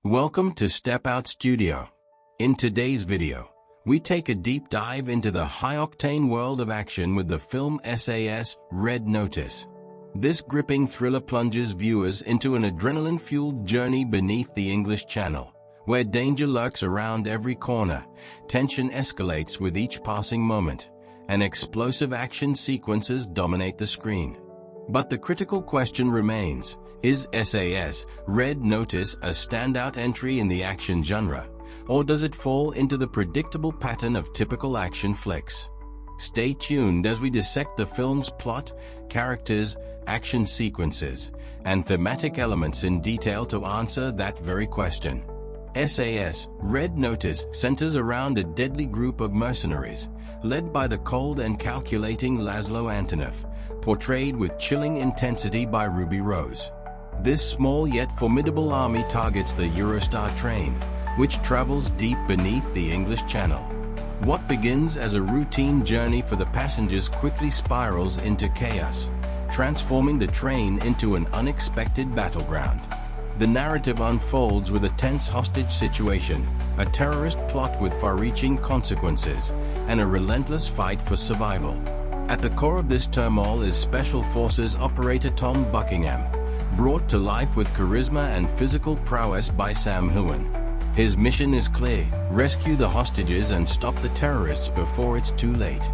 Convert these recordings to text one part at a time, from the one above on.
Welcome to Step Out Studio. In today's video, we take a deep dive into the high-octane world of action with the film SAS Red Notice. This gripping thriller plunges viewers into an adrenaline-fueled journey beneath the English Channel, where danger lurks around every corner, tension escalates with each passing moment, and explosive action sequences dominate the screen. But the critical question remains, is SAS Red Notice a standout entry in the action genre, or does it fall into the predictable pattern of typical action flicks? Stay tuned as we dissect the film's plot, characters, action sequences, and thematic elements in detail to answer that very question. SAS Red Notice centers around a deadly group of mercenaries, led by the cold and calculating Laszlo Antonov, portrayed with chilling intensity by Ruby Rose. This small yet formidable army targets the EUROSTAR train, which travels deep beneath the English Channel. What begins as a routine journey for the passengers quickly spirals into chaos, transforming the train into an unexpected battleground. The narrative unfolds with a tense hostage situation, a terrorist plot with far-reaching consequences, and a relentless fight for survival. At the core of this turmoil is Special Forces operator Tom Buckingham, brought to life with charisma and physical prowess by Sam Heughan. His mission is clear: rescue the hostages and stop the terrorists before it's too late.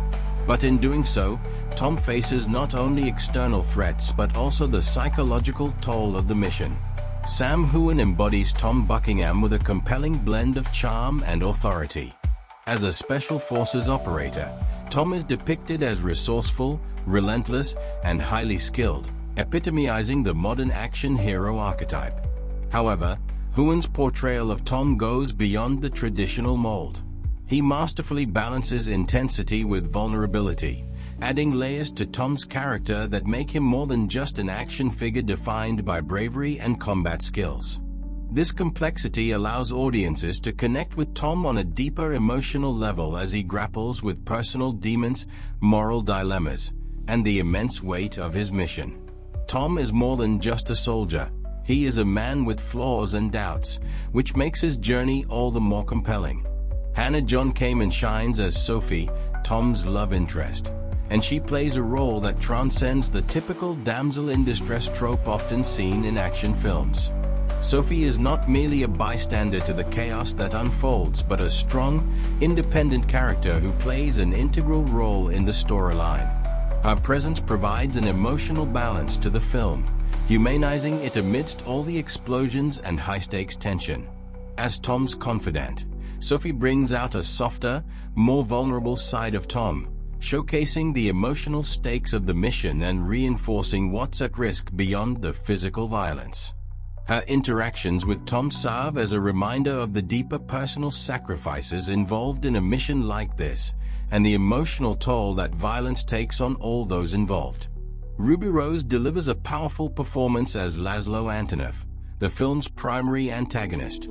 But in doing so, Tom faces not only external threats but also the psychological toll of the mission. Sam Heughan embodies Tom Buckingham with a compelling blend of charm and authority. As a Special Forces operator, Tom is depicted as resourceful, relentless, and highly skilled, epitomizing the modern action hero archetype. However, Heughan's portrayal of Tom goes beyond the traditional mold. He masterfully balances intensity with vulnerability, adding layers to Tom's character that make him more than just an action figure defined by bravery and combat skills. This complexity allows audiences to connect with Tom on a deeper emotional level as he grapples with personal demons, moral dilemmas, and the immense weight of his mission. Tom is more than just a soldier. He is a man with flaws and doubts, which makes his journey all the more compelling. Hannah John-Kamen shines as Sophie, Tom's love interest, and she plays a role that transcends the typical damsel in distress trope often seen in action films. Sophie is not merely a bystander to the chaos that unfolds, but a strong, independent character who plays an integral role in the storyline. Her presence provides an emotional balance to the film, humanizing it amidst all the explosions and high-stakes tension. As Tom's confidant, Sophie brings out a softer, more vulnerable side of Tom, showcasing the emotional stakes of the mission and reinforcing what's at risk beyond the physical violence. Her interactions with Tom serve as a reminder of the deeper personal sacrifices involved in a mission like this, and the emotional toll that violence takes on all those involved. Ruby Rose delivers a powerful performance as Laszlo Antonov, the film's primary antagonist.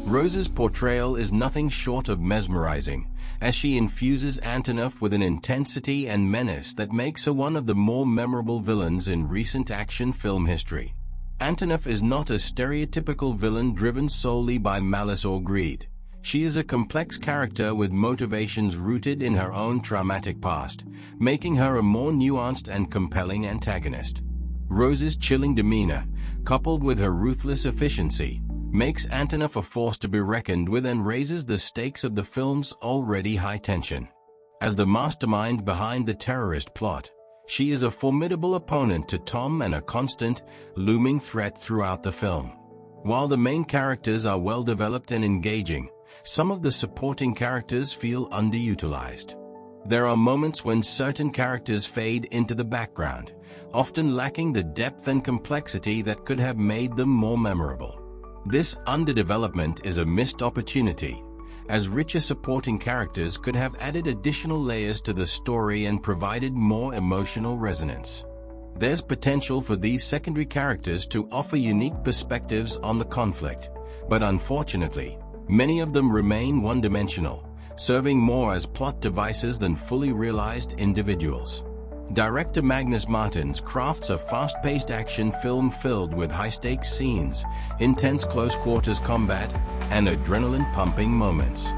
Rose's portrayal is nothing short of mesmerizing, as she infuses Antonov with an intensity and menace that makes her one of the more memorable villains in recent action film history. Antonov is not a stereotypical villain driven solely by malice or greed. She is a complex character with motivations rooted in her own traumatic past, making her a more nuanced and compelling antagonist. Rose's chilling demeanor, coupled with her ruthless efficiency, makes Antonov a force to be reckoned with and raises the stakes of the film's already high tension. As the mastermind behind the terrorist plot, she is a formidable opponent to Tom and a constant, looming threat throughout the film. While the main characters are well developed and engaging, some of the supporting characters feel underutilized. There are moments when certain characters fade into the background, often lacking the depth and complexity that could have made them more memorable. This underdevelopment is a missed opportunity, as richer supporting characters could have added additional layers to the story and provided more emotional resonance. There's potential for these secondary characters to offer unique perspectives on the conflict, but unfortunately, many of them remain one-dimensional, serving more as plot devices than fully realized individuals. Director Magnus Martens crafts a fast-paced action film filled with high-stakes scenes, intense close-quarters combat, and adrenaline-pumping moments.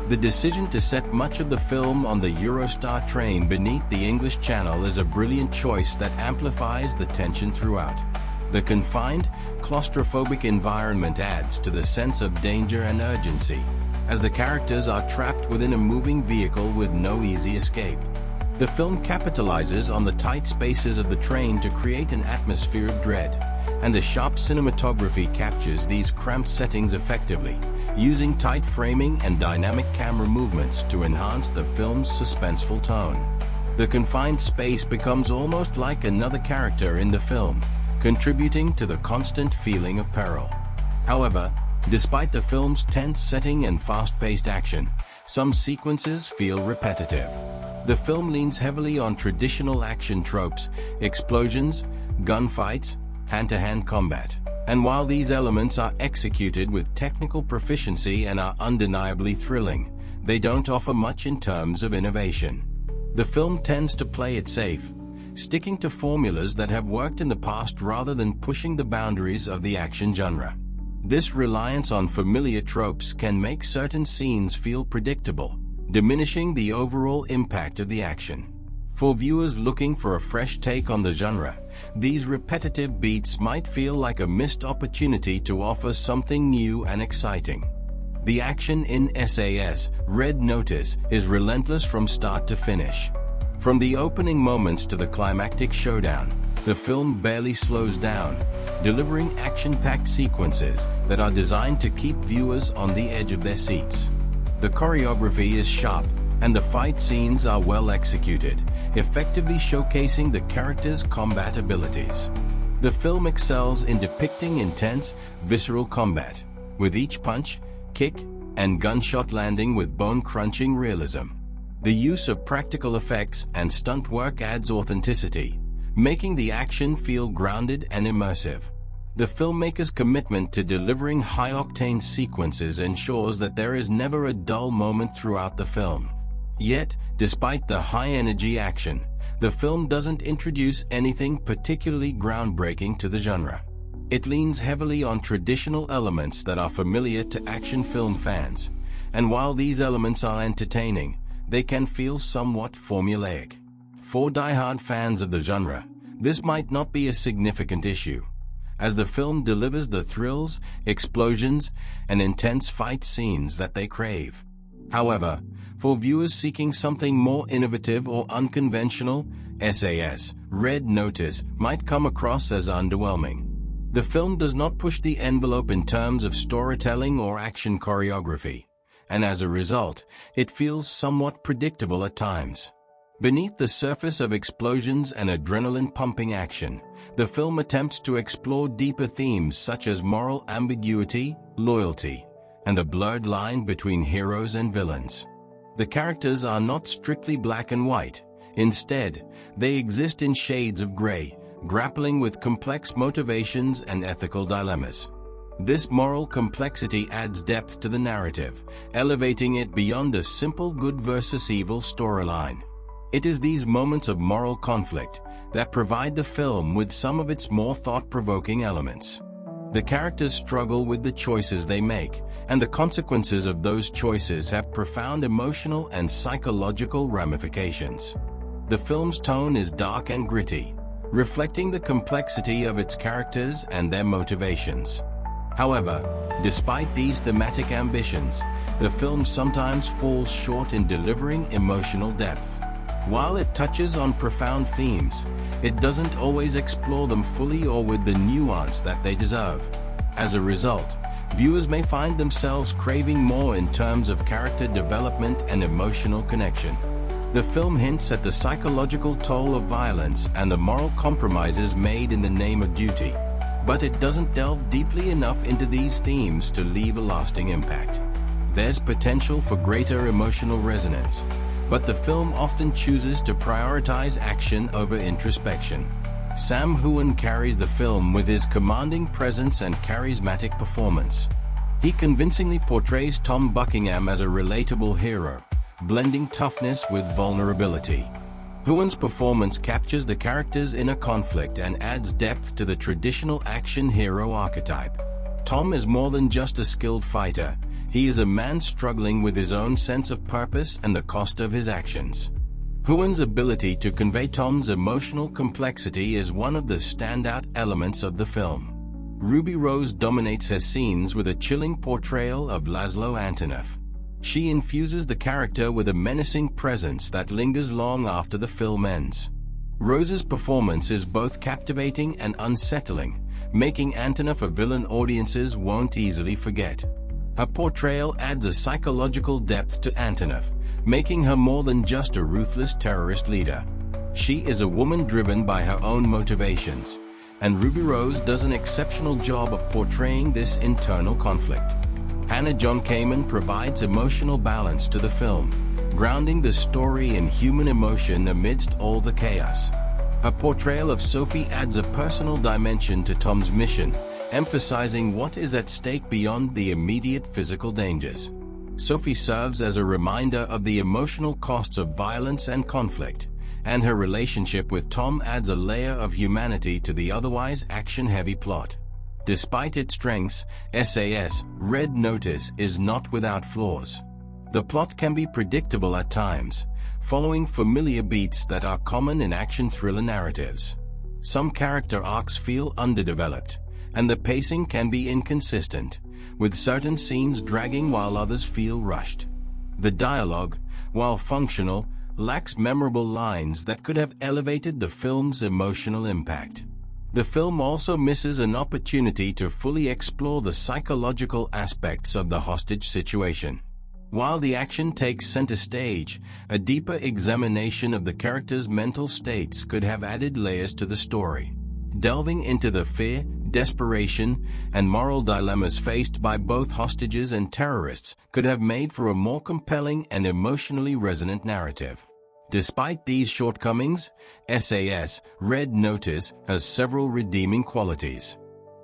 The decision to set much of the film on the EUROSTAR train beneath the English Channel is a brilliant choice that amplifies the tension throughout. The confined, claustrophobic environment adds to the sense of danger and urgency, as the characters are trapped within a moving vehicle with no easy escape. The film capitalizes on the tight spaces of the train to create an atmosphere of dread, and the sharp cinematography captures these cramped settings effectively, using tight framing and dynamic camera movements to enhance the film's suspenseful tone. The confined space becomes almost like another character in the film, contributing to the constant feeling of peril. However, despite the film's tense setting and fast-paced action, some sequences feel repetitive. The film leans heavily on traditional action tropes, explosions, gunfights, hand-to-hand combat. And while these elements are executed with technical proficiency and are undeniably thrilling, they don't offer much in terms of innovation. The film tends to play it safe, sticking to formulas that have worked in the past rather than pushing the boundaries of the action genre. This reliance on familiar tropes can make certain scenes feel predictable, diminishing the overall impact of the action. For viewers looking for a fresh take on the genre, these repetitive beats might feel like a missed opportunity to offer something new and exciting. The action in SAS, Red Notice, is relentless from start to finish. From the opening moments to the climactic showdown, the film barely slows down, delivering action-packed sequences that are designed to keep viewers on the edge of their seats. The choreography is sharp, and the fight scenes are well executed, effectively showcasing the characters' combat abilities. The film excels in depicting intense, visceral combat, with each punch, kick, and gunshot landing with bone-crunching realism. The use of practical effects and stunt work adds authenticity, making the action feel grounded and immersive. The filmmaker's commitment to delivering high-octane sequences ensures that there is never a dull moment throughout the film. Yet, despite the high-energy action, the film doesn't introduce anything particularly groundbreaking to the genre. It leans heavily on traditional elements that are familiar to action film fans, and while these elements are entertaining, they can feel somewhat formulaic. For die-hard fans of the genre, this might not be a significant issue, as the film delivers the thrills, explosions, and intense fight scenes that they crave. However, for viewers seeking something more innovative or unconventional, SAS, Red Notice, might come across as underwhelming. The film does not push the envelope in terms of storytelling or action choreography, and as a result, it feels somewhat predictable at times. Beneath the surface of explosions and adrenaline-pumping action, the film attempts to explore deeper themes such as moral ambiguity, loyalty, and the blurred line between heroes and villains. The characters are not strictly black and white. Instead, they exist in shades of gray, grappling with complex motivations and ethical dilemmas. This moral complexity adds depth to the narrative, elevating it beyond a simple good versus evil storyline. It is these moments of moral conflict that provide the film with some of its more thought-provoking elements. The characters struggle with the choices they make, and the consequences of those choices have profound emotional and psychological ramifications. The film's tone is dark and gritty, reflecting the complexity of its characters and their motivations. However, despite these thematic ambitions, the film sometimes falls short in delivering emotional depth. While it touches on profound themes, it doesn't always explore them fully or with the nuance that they deserve. As a result, viewers may find themselves craving more in terms of character development and emotional connection. The film hints at the psychological toll of violence and the moral compromises made in the name of duty, but it doesn't delve deeply enough into these themes to leave a lasting impact. There's potential for greater emotional resonance, but the film often chooses to prioritize action over introspection. Sam Heughan carries the film with his commanding presence and charismatic performance. He convincingly portrays Tom Buckingham as a relatable hero, blending toughness with vulnerability. Heughan's performance captures the character's inner conflict and adds depth to the traditional action hero archetype. Tom is more than just a skilled fighter. He is a man struggling with his own sense of purpose and the cost of his actions. Heughan's ability to convey Tom's emotional complexity is one of the standout elements of the film. Ruby Rose dominates her scenes with a chilling portrayal of Laszlo Antonov. She infuses the character with a menacing presence that lingers long after the film ends. Rose's performance is both captivating and unsettling, making Antonov a villain audiences won't easily forget. Her portrayal adds a psychological depth to Antonov, making her more than just a ruthless terrorist leader. She is a woman driven by her own motivations, and Ruby Rose does an exceptional job of portraying this internal conflict. Hannah John-Kamen provides emotional balance to the film, grounding the story in human emotion amidst all the chaos. Her portrayal of Sophie adds a personal dimension to Tom's mission, emphasizing what is at stake beyond the immediate physical dangers. Sophie serves as a reminder of the emotional costs of violence and conflict, and her relationship with Tom adds a layer of humanity to the otherwise action-heavy plot. Despite its strengths, SAS Red Notice is not without flaws. The plot can be predictable at times, following familiar beats that are common in action thriller narratives. Some character arcs feel underdeveloped, and the pacing can be inconsistent, with certain scenes dragging while others feel rushed. The dialogue, while functional, lacks memorable lines that could have elevated the film's emotional impact. The film also misses an opportunity to fully explore the psychological aspects of the hostage situation. While the action takes center stage, a deeper examination of the characters' mental states could have added layers to the story. Delving into the fear, desperation, and moral dilemmas faced by both hostages and terrorists could have made for a more compelling and emotionally resonant narrative. Despite these shortcomings, SAS Red Notice has several redeeming qualities.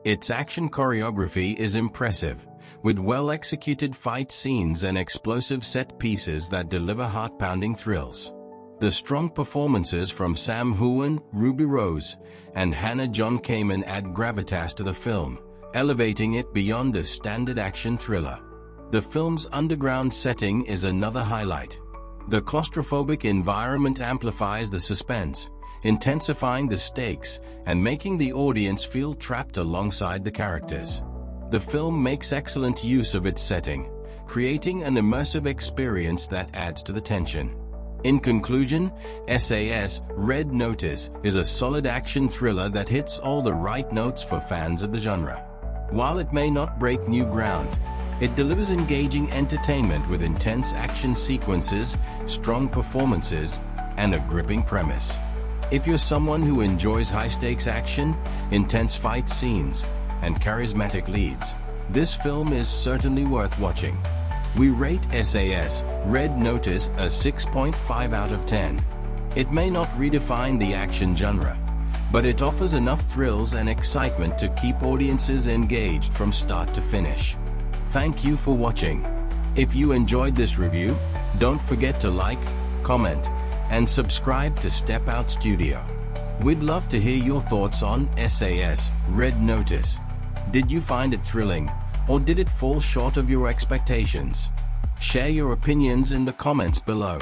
Its action choreography is impressive, with well-executed fight scenes and explosive set pieces that deliver heart-pounding thrills. The strong performances from Sam Heughan, Ruby Rose, and Hannah John-Kamen add gravitas to the film, elevating it beyond a standard action thriller. The film's underground setting is another highlight. The claustrophobic environment amplifies the suspense, intensifying the stakes and making the audience feel trapped alongside the characters. The film makes excellent use of its setting, creating an immersive experience that adds to the tension. In conclusion, SAS Red Notice is a solid action thriller that hits all the right notes for fans of the genre. While it may not break new ground, it delivers engaging entertainment with intense action sequences, strong performances, and a gripping premise. If you're someone who enjoys high-stakes action, intense fight scenes, and charismatic leads, this film is certainly worth watching. We rate SAS Red Notice a 6.5 out of 10. It may not redefine the action genre, but it offers enough thrills and excitement to keep audiences engaged from start to finish. Thank you for watching. If you enjoyed this review, don't forget to like, comment, and subscribe to Step Out Studio. We'd love to hear your thoughts on SAS Red Notice. Did you find it thrilling, or did it fall short of your expectations? Share your opinions in the comments below.